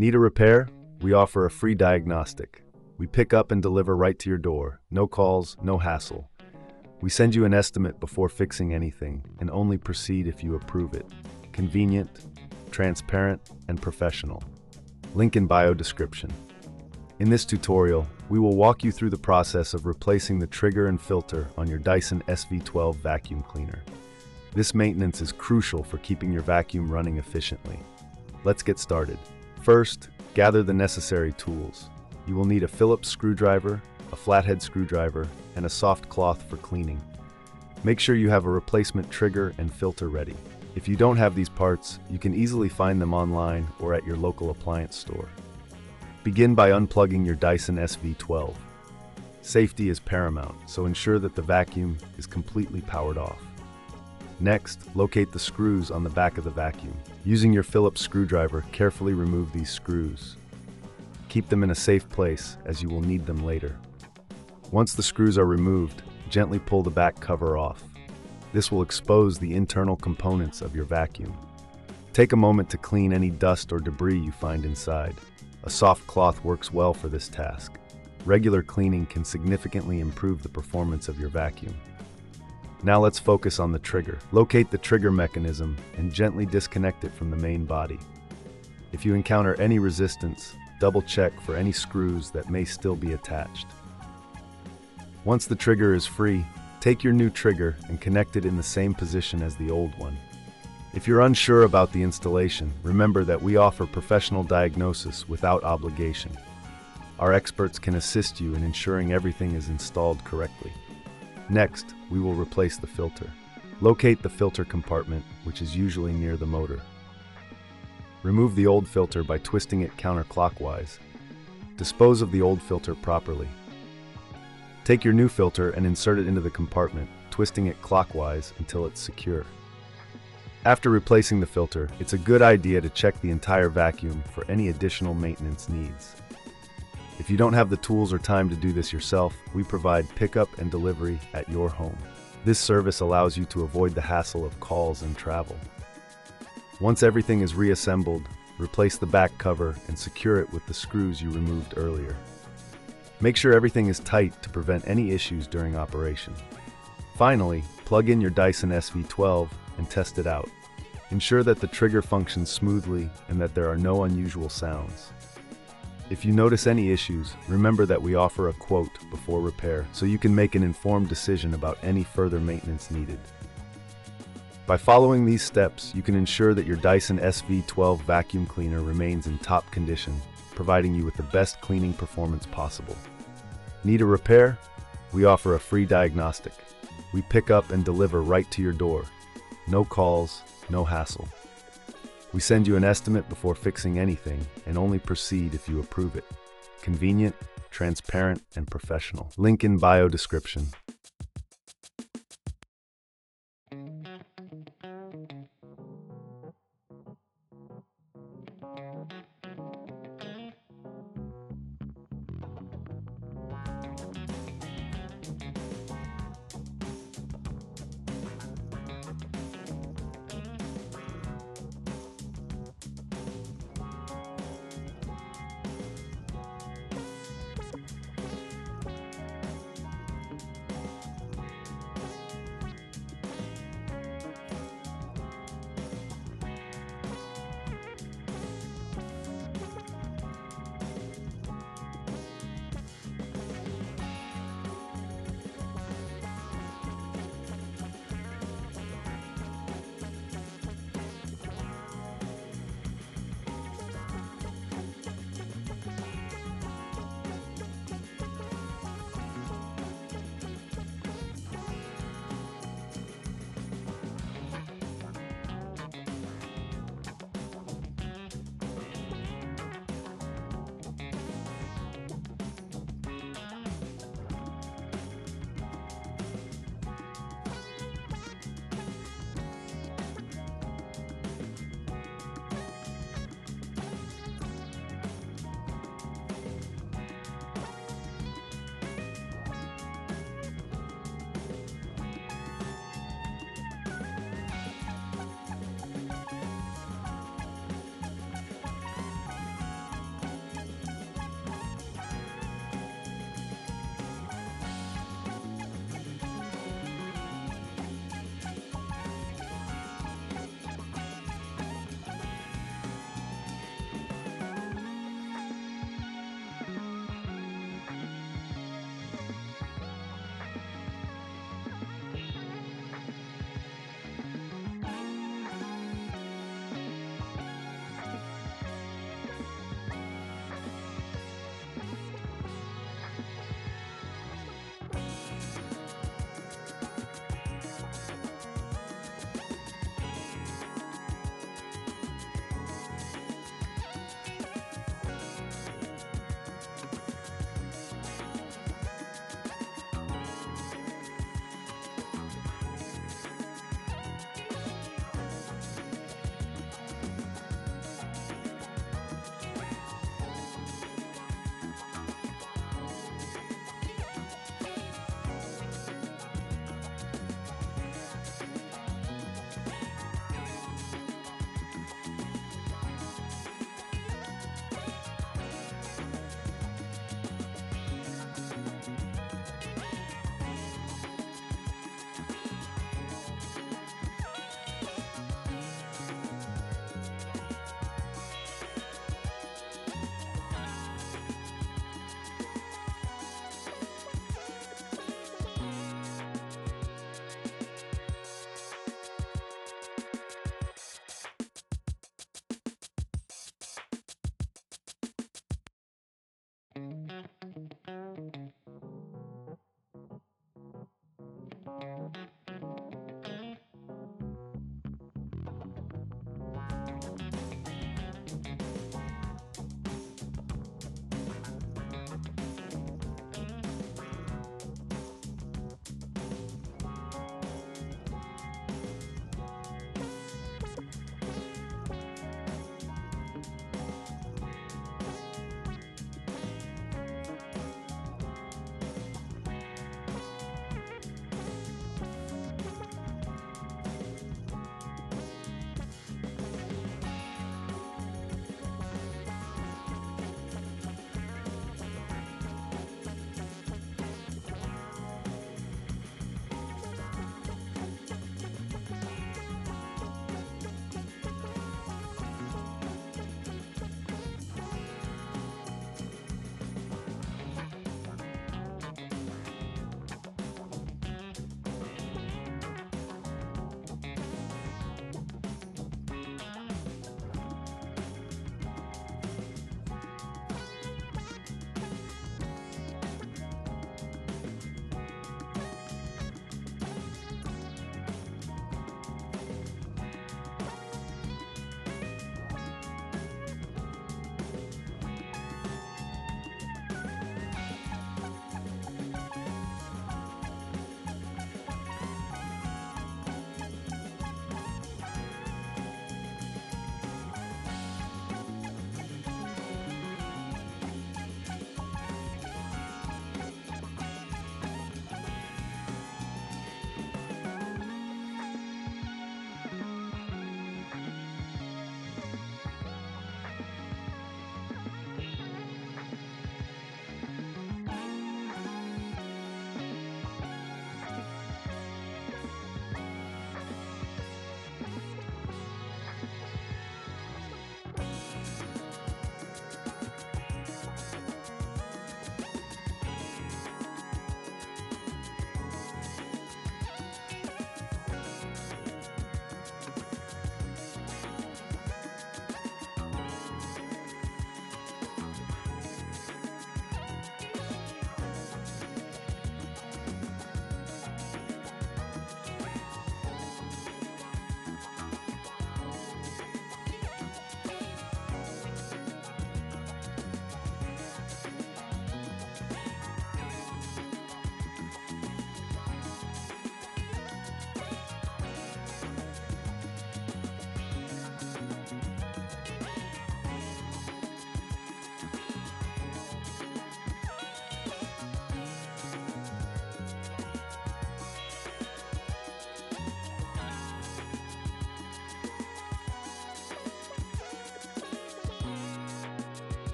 Need a repair? We offer a free diagnostic. We pick up and deliver right to your door. No calls, no hassle. We send you an estimate before fixing anything and only proceed if you approve it. Convenient, transparent, and professional. Link in bio description. In this tutorial, we will walk you through the process of replacing the trigger and filter on your Dyson SV12 vacuum cleaner. This maintenance is crucial for keeping your vacuum running efficiently. Let's get started. First, gather the necessary tools. You will need a Phillips screwdriver, a flathead screwdriver, and a soft cloth for cleaning. Make sure you have a replacement trigger and filter ready. If you don't have these parts, you can easily find them online or at your local appliance store. Begin by unplugging your Dyson SV12. Safety is paramount, so ensure that the vacuum is completely powered off. Next, locate the screws on the back of the vacuum. Using your Phillips screwdriver, carefully remove these screws. Keep them in a safe place, as you will need them later. Once the screws are removed, gently pull the back cover off. This will expose the internal components of your vacuum. Take a moment to clean any dust or debris you find inside. A soft cloth works well for this task. Regular cleaning can significantly improve the performance of your vacuum. Now let's focus on the trigger. Locate the trigger mechanism and gently disconnect it from the main body. If you encounter any resistance, double check for any screws that may still be attached. Once the trigger is free, take your new trigger and connect it in the same position as the old one. If you're unsure about the installation, remember that we offer professional diagnosis without obligation. Our experts can assist you in ensuring everything is installed correctly. Next, we will replace the filter. Locate the filter compartment, which is usually near the motor. Remove the old filter by twisting it counterclockwise. Dispose of the old filter properly. Take your new filter and insert it into the compartment, twisting it clockwise until it's secure. After replacing the filter, it's a good idea to check the entire vacuum for any additional maintenance needs. If you don't have the tools or time to do this yourself, we provide pickup and delivery at your home. This service allows you to avoid the hassle of calls and travel. Once everything is reassembled, replace the back cover and secure it with the screws you removed earlier. Make sure everything is tight to prevent any issues during operation. Finally, plug in your Dyson SV12 and test it out. Ensure that the trigger functions smoothly and that there are no unusual sounds. If you notice any issues, remember that we offer a quote before repair, so you can make an informed decision about any further maintenance needed. By following these steps, you can ensure that your Dyson SV12 vacuum cleaner remains in top condition, providing you with the best cleaning performance possible. Need a repair? We offer a free diagnostic. We pick up and deliver right to your door. No calls, no hassle. We send you an estimate before fixing anything and only proceed if you approve it. Convenient, transparent, and professional. Link in bio description.